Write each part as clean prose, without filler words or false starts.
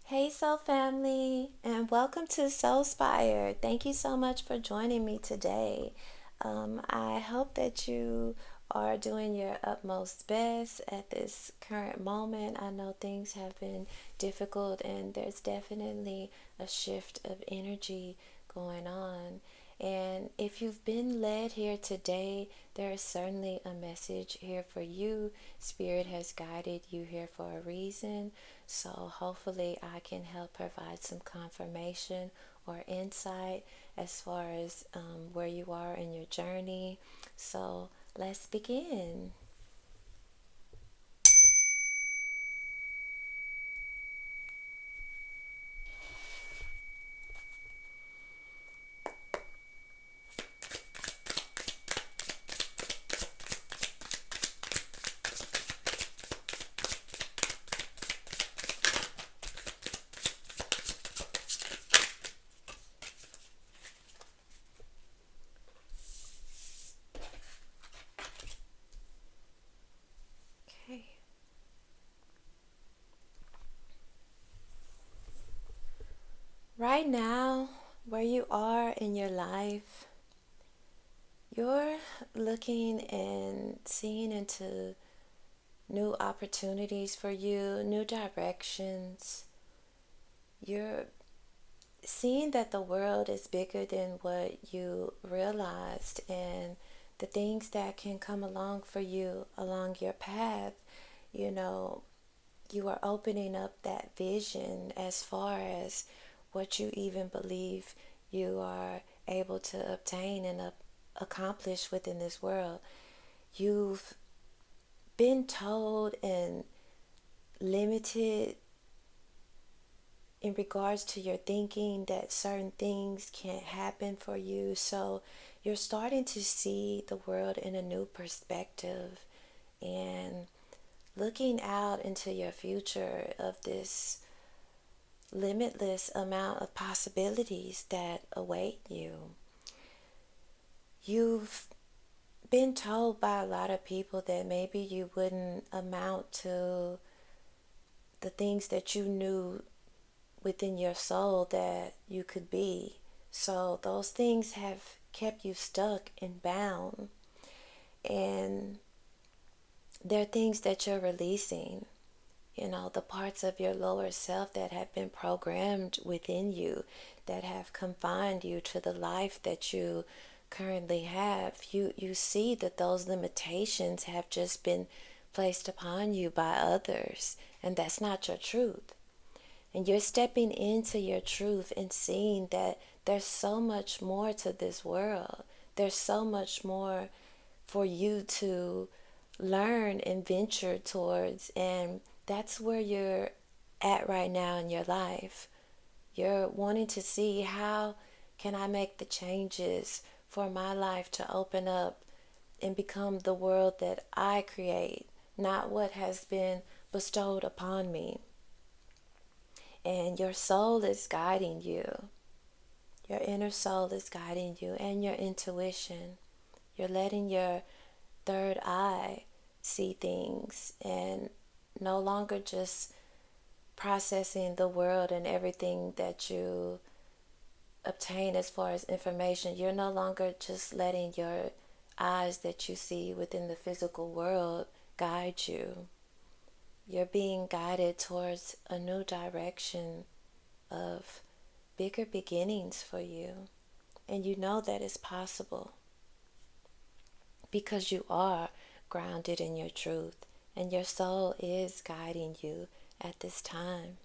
Hey, Soul Family, and welcome to Soul Spire. Thank you so much for joining me today. I hope that you are doing your utmost best at this current moment. I know things have been difficult, and there's definitely a shift of energy going on. And if you've been led here today, there is certainly a message here for you. Spirit has guided you here for a reason. So hopefully I can help provide some confirmation or insight as far as where you are in your journey. So let's begin. Okay. Right now, where you are in your life, you're looking and seeing into new opportunities for you, new directions. You're seeing that the world is bigger than what you realized, and the things that can come along for you along your path, you know, you are opening up that vision as far as what you even believe you are able to obtain and accomplish within this world. You've been told and limited in regards to your thinking that certain things can't happen for you. So you're starting to see the world in a new perspective and looking out into your future of this limitless amount of possibilities that await you. You've been told by a lot of people that maybe you wouldn't amount to the things that you knew within your soul that you could be. So those things have kept you stuck and bound. And they're things that you're releasing. The parts of your lower self that have been programmed within you, that have confined you to the life that you currently have. You see that those limitations have just been placed upon you by others, and that's not your truth. And you're stepping into your truth and seeing that there's so much more to this world. There's so much more for you to learn and venture towards. And that's where you're at right now in your life. You're wanting to see, how can I make the changes for my life to open up and become the world that I create, not what has been bestowed upon me. And your soul is guiding you. Your inner soul is guiding you, and your intuition. You're letting your third eye see things and no longer just processing the world and everything that you obtain as far as information. You're no longer just letting your eyes that you see within the physical world guide you. You're being guided towards a new direction of bigger beginnings for you. And you know that it's possible because you are grounded in your truth and your soul is guiding you at this time.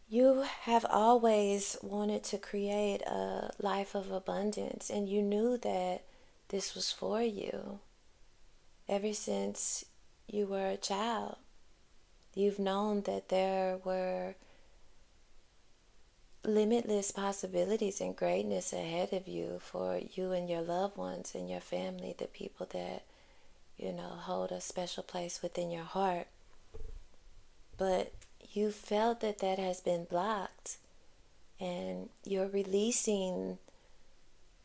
You have always wanted to create a life of abundance, and you knew that this was for you ever since you were a child. You've known that there were limitless possibilities and greatness ahead of you for you and your loved ones and your family, the people that, hold a special place within your heart. But you felt that that has been blocked, and you're releasing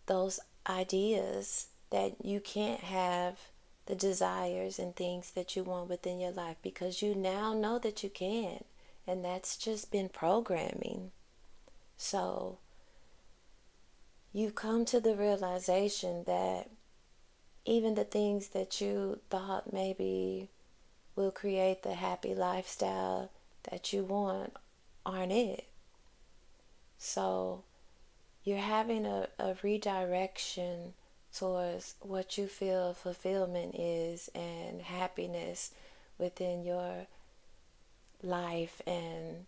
those ideas that you can't have the desires and things that you want within your life, because you now know that you can. And that's just been programming. So you've come to the realization that even the things that you thought maybe will create the happy lifestyle that you want aren't it. So you're having a redirection towards what you feel fulfillment is and happiness within your life and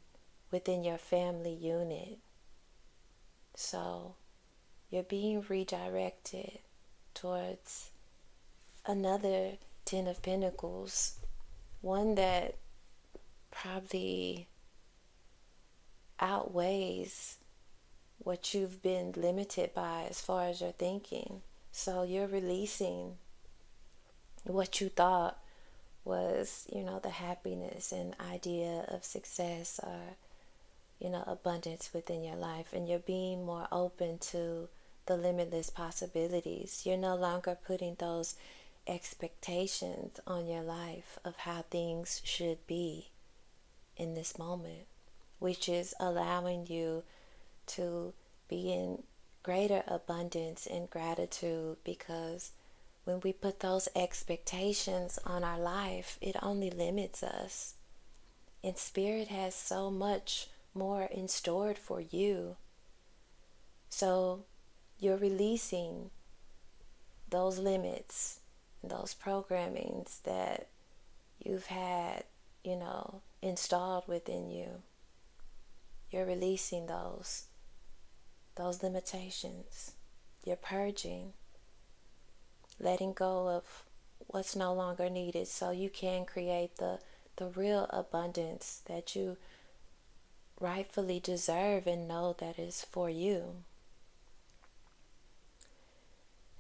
within your family unit. So you're being redirected towards another Ten of Pentacles, one that probably outweighs what you've been limited by as far as your thinking. So you're releasing what you thought was, the happiness and idea of success or, abundance within your life. And you're being more open to the limitless possibilities. You're no longer putting those expectations on your life of how things should be in this moment, which is allowing you to be in greater abundance and gratitude, because when we put those expectations on our life, it only limits us. And Spirit has so much more in store for you. So you're releasing those limits, those programmings that you've had, installed within you. You're releasing those limitations. You're purging, letting go of what's no longer needed, so you can create the real abundance that you rightfully deserve and know that is for you.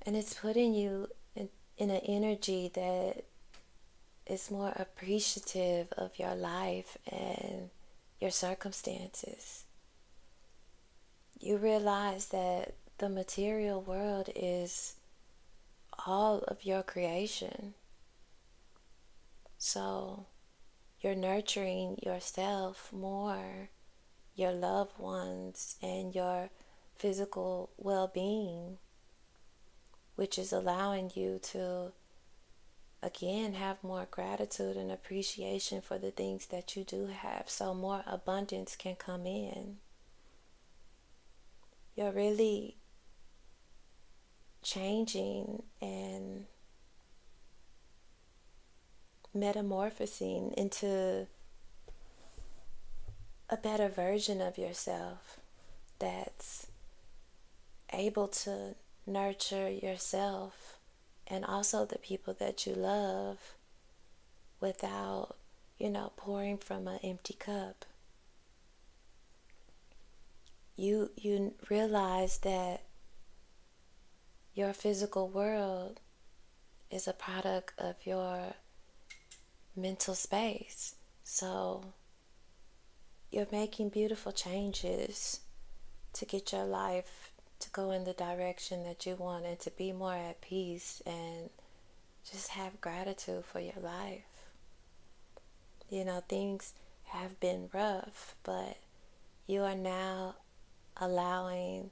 And it's putting you in an energy that is more appreciative of your life and your circumstances. You realize that the material world is all of your creation. So you're nurturing yourself more, your loved ones, and your physical well-being, which is allowing you to, again, have more gratitude and appreciation for the things that you do have, so more abundance can come in. You're really changing and metamorphosing into a better version of yourself that's able to nurture yourself and also the people that you love without, pouring from an empty cup. You realize that your physical world is a product of your mental space. So you're making beautiful changes to get your life to go in the direction that you want and to be more at peace and just have gratitude for your life. Things have been rough, but you are now allowing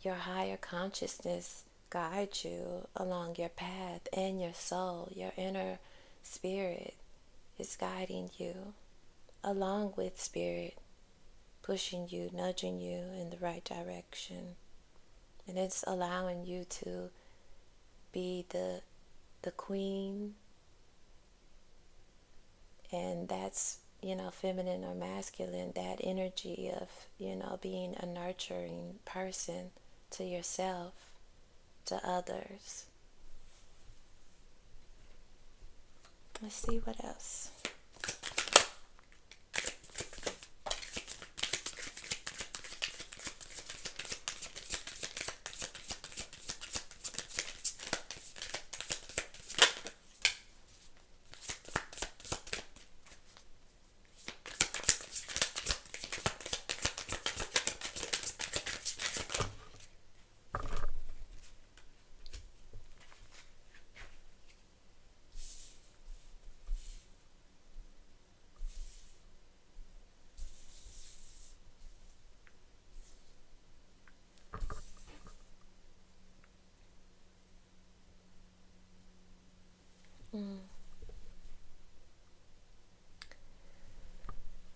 your higher consciousness guide you along your path, and your soul, your inner spirit is guiding you along with Spirit, pushing you, nudging you in the right direction. And it's allowing you to be the queen, and that's, feminine or masculine, that energy of, being a nurturing person to yourself, to others. Let's see what else.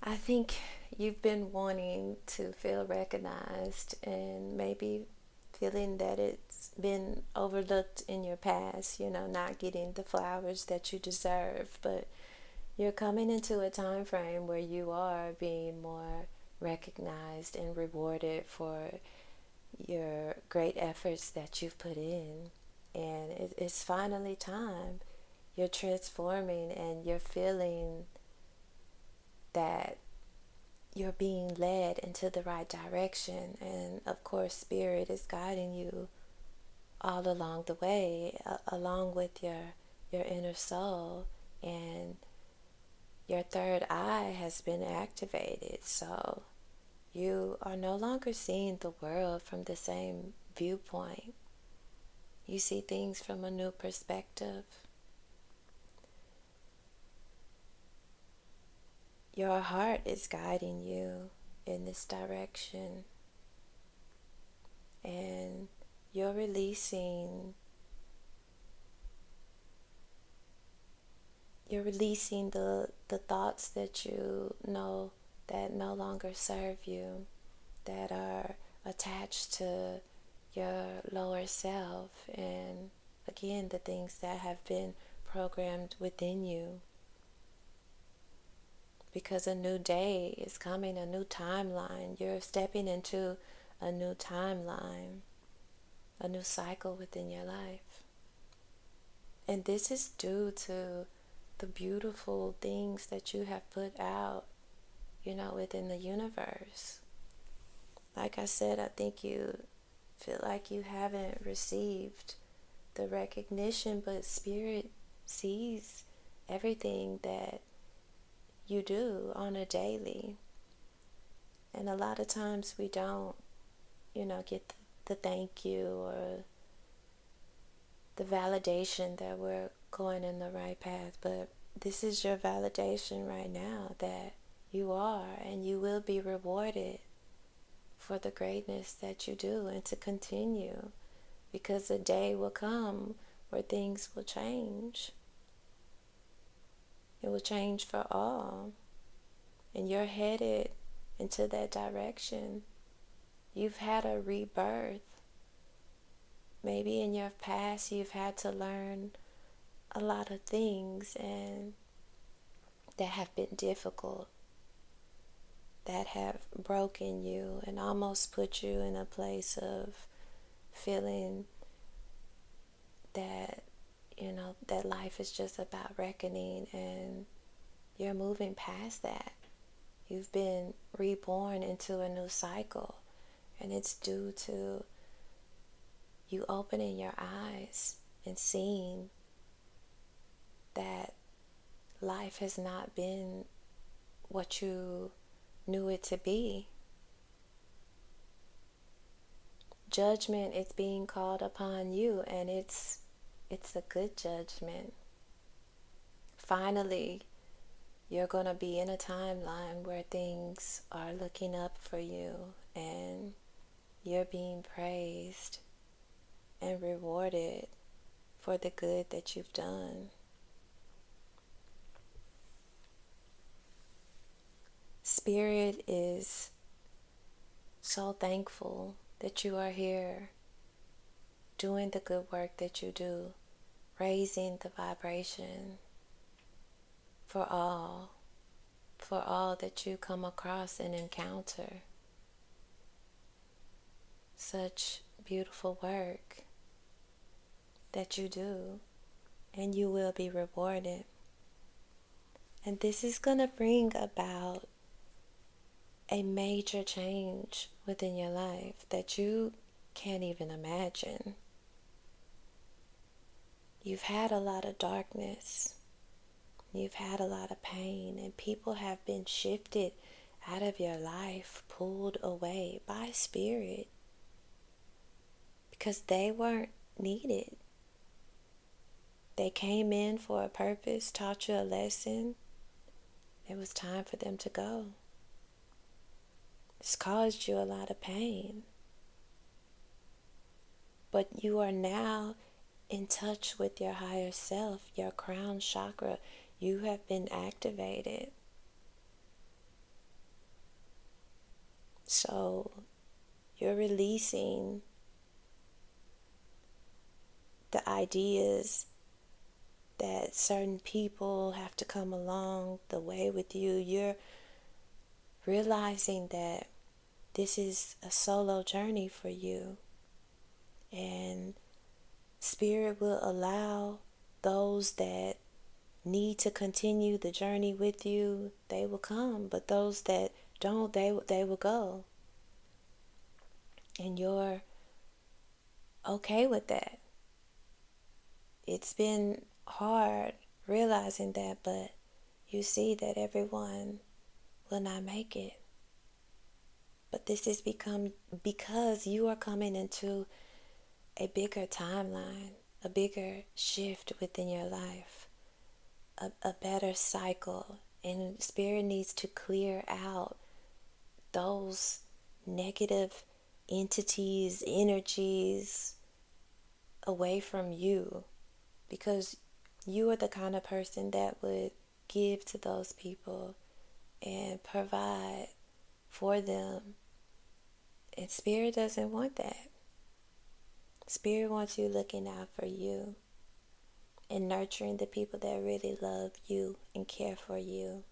I think you've been wanting to feel recognized and maybe feeling that it's been overlooked in your past, not getting the flowers that you deserve. But you're coming into a time frame where you are being more recognized and rewarded for your great efforts that you've put in. And it's finally time. You're transforming and you're feeling that you're being led into the right direction. And of course, Spirit is guiding you all along the way, along with your inner soul. And your third eye has been activated. So you are no longer seeing the world from the same viewpoint. You see things from a new perspective. Your heart is guiding you in this direction. And you're releasing the thoughts that you know that no longer serve you, that are attached to your lower self, and again, the things that have been programmed within you. Because a new day is coming, a new timeline. You're stepping into a new timeline, a new cycle within your life. And this is due to the beautiful things that you have put out, within the universe. Like I said, I think you feel like you haven't received the recognition, but Spirit sees everything that you do on a daily. And a lot of times we don't, get the thank you or the validation that we're going in the right path. But this is your validation right now that you are, and you will be rewarded for the greatness that you do, and to continue, because a day will come where things will change. It will change for all. And you're headed into that direction. You've had a rebirth. Maybe in your past you've had to learn a lot of things and that have been difficult, that have broken you and almost put you in a place of feeling that, that life is just about reckoning, and you're moving past that. You've been reborn into a new cycle, and it's due to you opening your eyes and seeing that life has not been what you knew it to be. Judgment is being called upon you, and it's a good judgment. Finally, you're going to be in a timeline where things are looking up for you, and you're being praised and rewarded for the good that you've done. Spirit is so thankful that you are here doing the good work that you do, raising the vibration for all that you come across and encounter. Such beautiful work that you do, and you will be rewarded. And this is going to bring about a major change within your life that you can't even imagine. You've had a lot of darkness. You've had a lot of pain, and people have been shifted out of your life, pulled away by Spirit, because they weren't needed. They came in for a purpose, taught you a lesson. It was time for them to go. It's caused you a lot of pain. But you are now in touch with your higher self, your crown chakra. You have been activated. So you're releasing the ideas that certain people have to come along the way with you. You're realizing that this is a solo journey for you, and Spirit will allow those that need to continue the journey with you, they will come, but those that don't, they will go. And you're okay with that. It's been hard realizing that, but you see that everyone will not make it. But this is because you are coming into a bigger timeline, a bigger shift within your life, a better cycle. And Spirit needs to clear out those negative entities, energies away from you, because you are the kind of person that would give to those people and provide for them. And Spirit doesn't want that. Spirit wants you looking out for you and nurturing the people that really love you and care for you.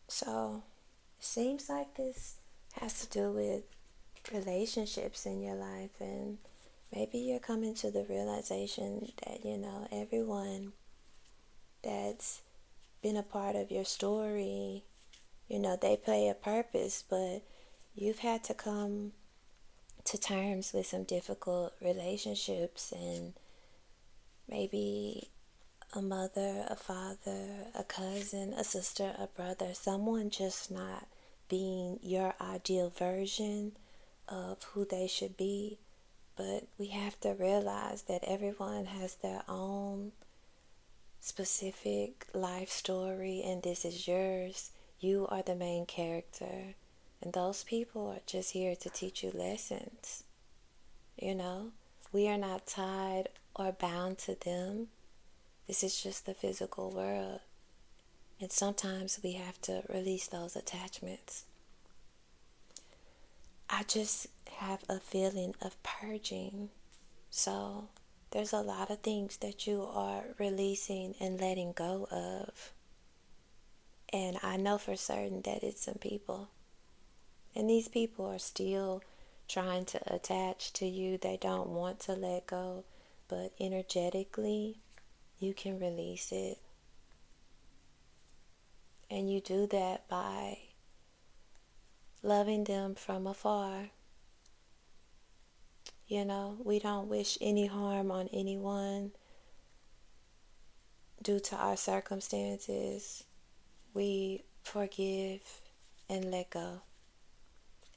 So it seems like this has to do with relationships in your life, and maybe you're coming to the realization that, everyone that's been a part of your story, they play a purpose, but you've had to come to terms with some difficult relationships, and maybe a mother, a father, a cousin, a sister, a brother, someone just not being your ideal version of who they should be. But we have to realize that everyone has their own specific life story, and this is yours. You are the main character, and those people are just here to teach you lessons. We are not tied or bound to them. This is just the physical world, and sometimes we have to release those attachments. I just have a feeling of purging. So there's a lot of things that you are releasing and letting go of. And I know for certain that it's some people. And these people are still trying to attach to you. They don't want to let go. But energetically, you can release it. And you do that by loving them from afar. We don't wish any harm on anyone due to our circumstances. We forgive and let go.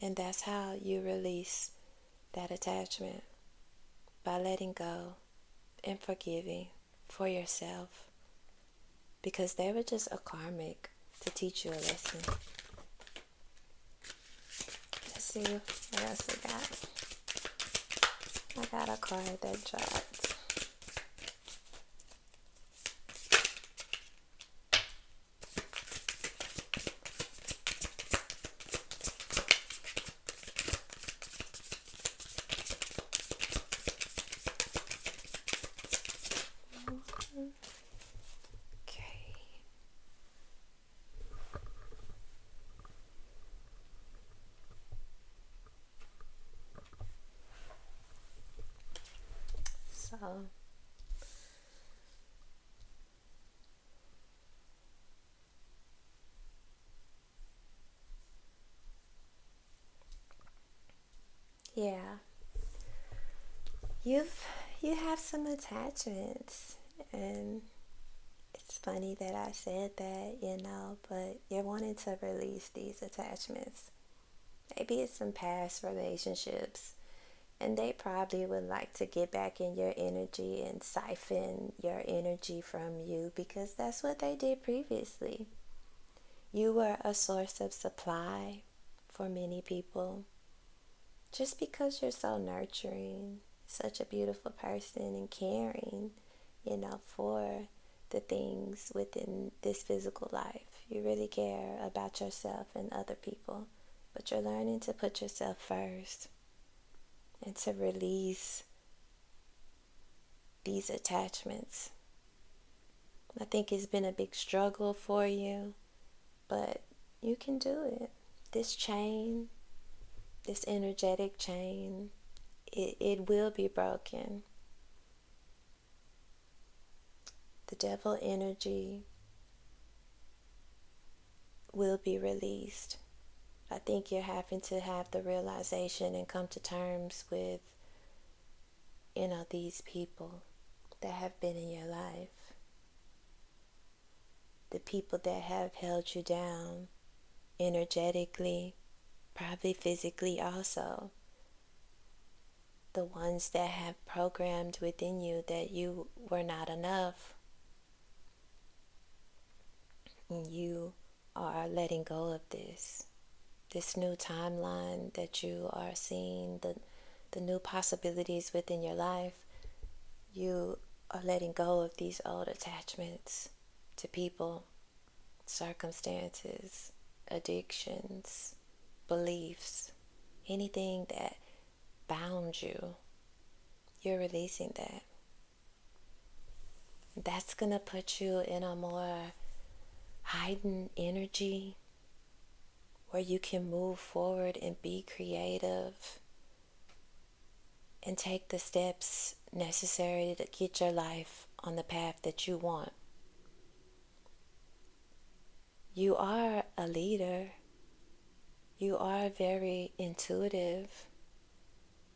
And that's how you release that attachment, by letting go and forgiving for yourself, because they were just a karmic to teach you a lesson. Let's see what else we got. I got a card that dropped. Okay. So yeah, you have some attachments, and it's funny that I said that, but you're wanting to release these attachments. Maybe it's some past relationships, and they probably would like to get back in your energy and siphon your energy from you, because that's what they did previously. You were a source of supply for many people, just because you're so nurturing, such a beautiful person, and caring, for the things within this physical life. You really care about yourself and other people, but you're learning to put yourself first and to release these attachments. I think it's been a big struggle for you, but you can do it. This chain, this energetic chain, it will be broken. The devil energy will be released. I think you're having to have the realization and come to terms with, these people that have been in your life. The people that have held you down energetically, probably physically also. The ones that have programmed within you that you were not enough. And you are letting go of this new timeline that you are seeing, the new possibilities within your life. You are letting go of these old attachments to people, circumstances, addictions, beliefs, anything that bound you. You're releasing that. That's going to put you in a more heightened energy where you can move forward and be creative and take the steps necessary to get your life on the path that you want. You are a leader. You are very intuitive,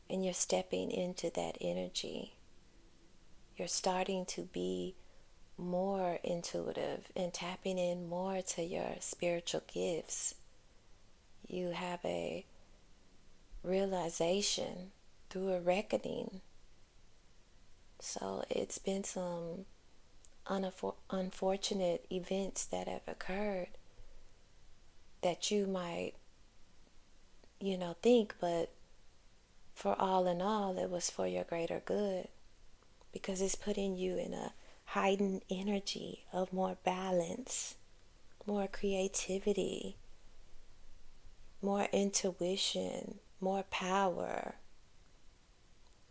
and you're stepping into that energy. You're starting to be more intuitive and tapping in more to your spiritual gifts. You have a realization through a reckoning. So it's been some unfortunate events that have occurred that you might, think, but for all in all, it was for your greater good, because it's putting you in a heightened energy of more balance, more creativity, more intuition, more power,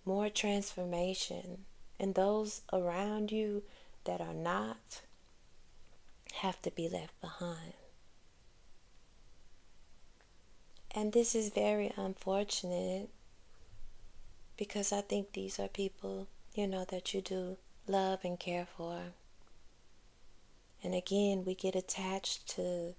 more transformation. And those around you that are not have to be left behind. And this is very unfortunate, because I think these are people, that you do love and care for. And again, we get attached to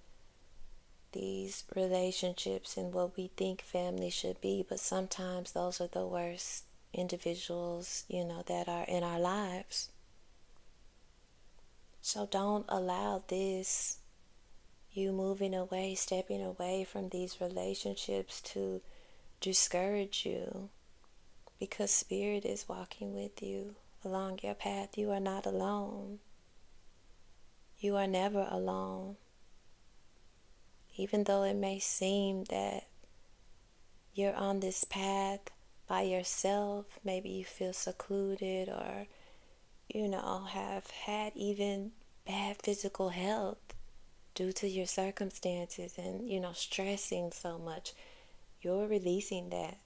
these relationships and what we think family should be, but sometimes those are the worst individuals, that are in our lives. So don't allow this, you moving away, stepping away from these relationships, to discourage you, because Spirit is walking with you along your path. You are not alone. You are never alone. Even though it may seem that you're on this path by yourself, maybe you feel secluded, or, have had even bad physical health due to your circumstances and, stressing so much, you're releasing that.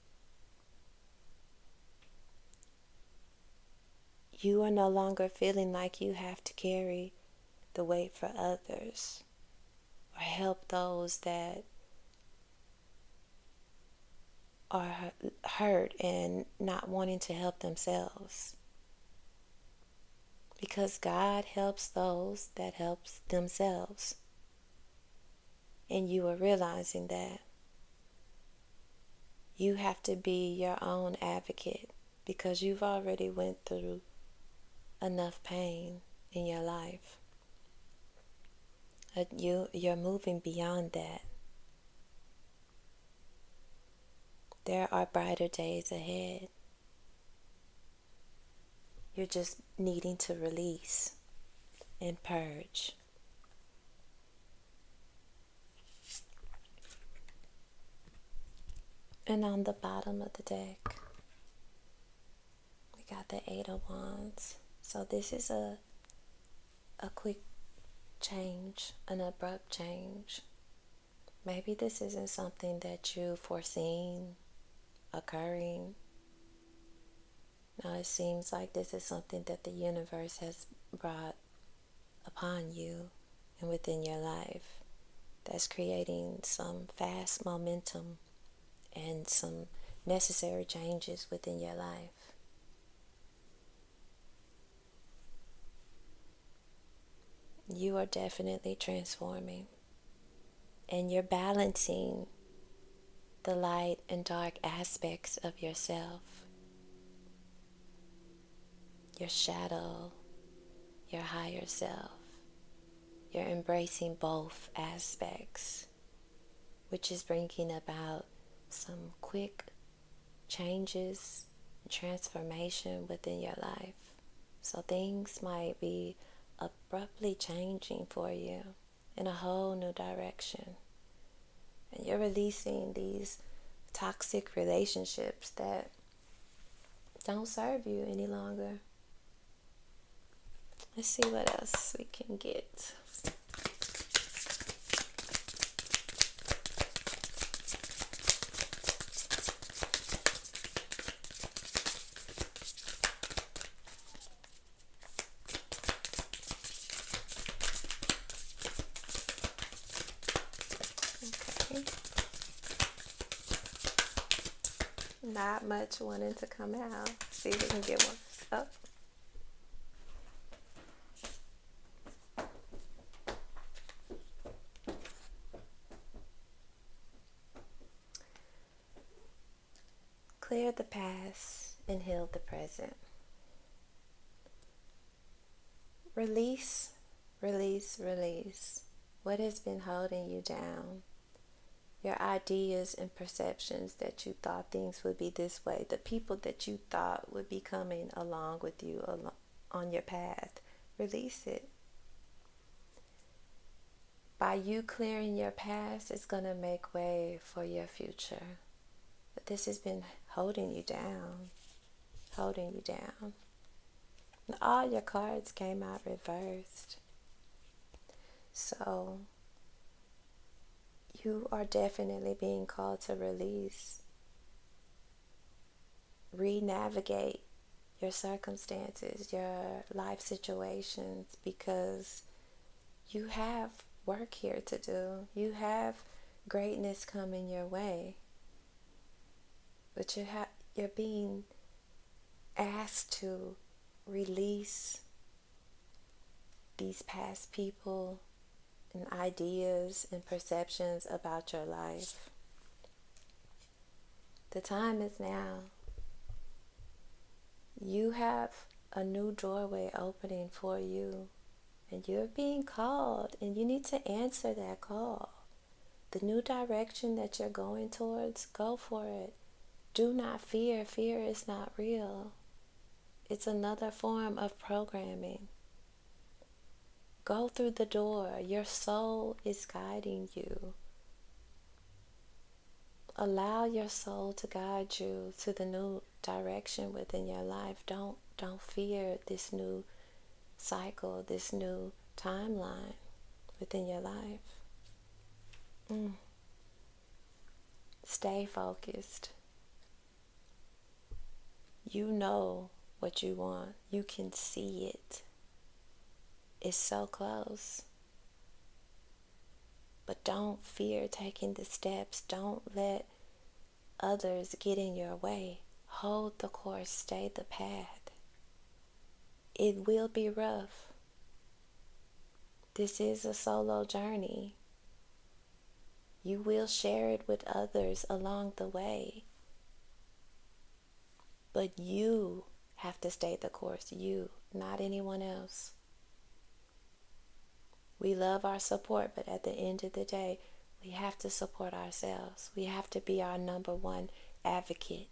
You are no longer feeling like you have to carry the weight for others or help those that are hurt and not wanting to help themselves. Because God helps those that helps themselves. And you are realizing that you have to be your own advocate, because you've already went through enough pain in your life. You're moving beyond that. There are brighter days ahead. You're just needing to release and purge. And on the bottom of the deck, we got the 8 of Wands. So this is a a quick change, an abrupt change. Maybe this isn't something that you foreseen occurring. No, it seems like this is something that the universe has brought upon you and within your life that's creating some fast momentum and some necessary changes within your life. You are definitely transforming, and you're balancing the light and dark aspects of yourself, your shadow, your higher self. You're embracing both aspects, which is bringing about some quick changes and transformation within your life. So things might be abruptly changing for you in a whole new direction. And you're releasing these toxic relationships that don't serve you any longer. Let's see what else we can get. Okay. Not much wanting to come out. See if we can get one up. Clear the past and heal the present. Release, release, release. What has been holding you down? Your ideas and perceptions that you thought things would be this way. The people that you thought would be coming along with you on your path. Release it. By you clearing your past, it's going to make way for your future. But this has been holding you down. Holding you down. And all your cards came out reversed. So you are definitely being called to release, re-navigate your circumstances, your life situations, because you have work here to do. You have greatness coming your way. But you're being asked to release these past people and ideas and perceptions about your life. The time is now. You have a new doorway opening for you, and you're being called, and you need to answer that call. The new direction that you're going towards, go for it. Do not fear. Fear is not real. It's another form of programming. Go through the door. Your soul is guiding you. Allow your soul to guide you to the new direction within your life. Don't fear this new cycle, this new timeline within your life. Stay focused. You know what you want. You can see it. It's so close. But don't fear taking the steps. Don't let others get in your way. Hold the course. Stay the path. It will be rough. This is a solo journey. You will share it with others along the way. But you have to stay the course. You, not anyone else. We love our support, but at the end of the day, we have to support ourselves. We have to be our number one advocate.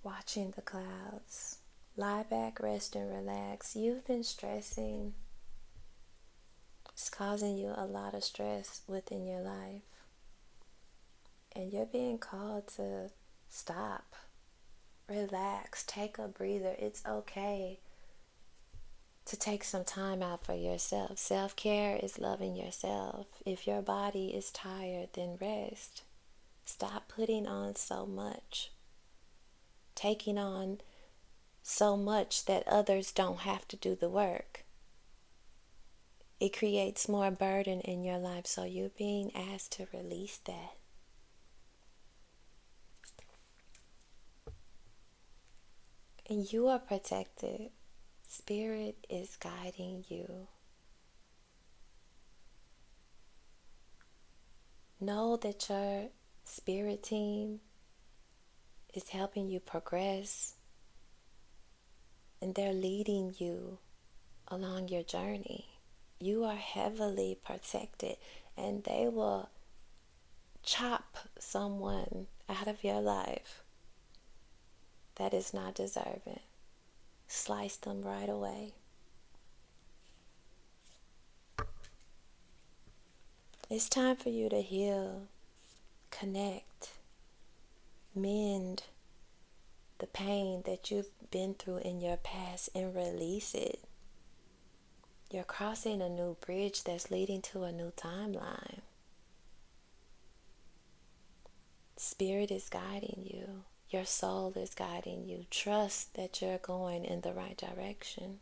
Watching the clouds. Lie back, rest, and relax. You've been stressing. It's causing you a lot of stress within your life. And you're being called to stop. Relax, take a breather. It's okay to take some time out for yourself. Self-care is loving yourself. If your body is tired, then rest. Stop putting on so much, taking on so much that others don't have to do the work. It creates more burden in your life, so you're being asked to release that. And you are protected. Spirit is guiding you. Know that your spirit team is helping you progress, and they're leading you along your journey. You are heavily protected, and they will chop someone out of your life that is not deserving. Slice them right away. It's time for you to heal, connect, mend the pain that you've been through in your past and release it. You're crossing a new bridge that's leading to a new timeline. Spirit is guiding you. Your soul is guiding you. Trust that you're going in the right direction,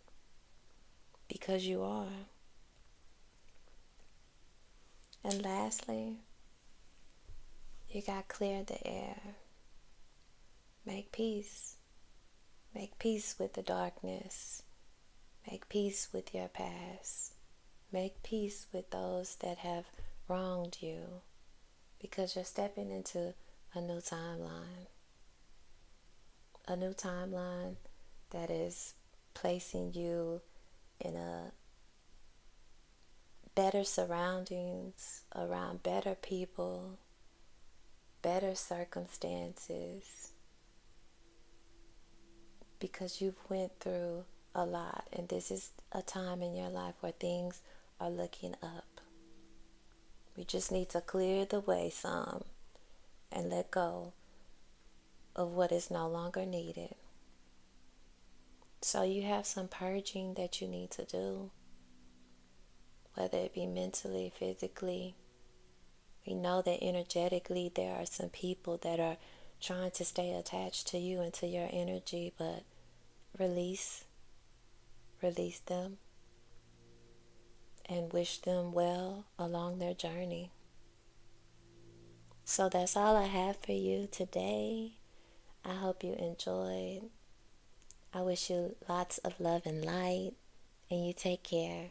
because you are. And lastly, you got to clear the air. Make peace. Make peace with the darkness. Make peace with your past. Make peace with those that have wronged you, because you're stepping into a new timeline. A new timeline that is placing you in a better surroundings, around better people, better circumstances, because you've went through a lot, and this is a time in your life where things are looking up. We just need to clear the way some and let go of what is no longer needed. So you have some purging that you need to do, whether it be mentally, physically. We know that energetically there are some people that are trying to stay attached to you and to your energy, but release them and wish them well along their journey. So that's all I have for you today. I hope you enjoyed. I wish you lots of love and light, and you take care.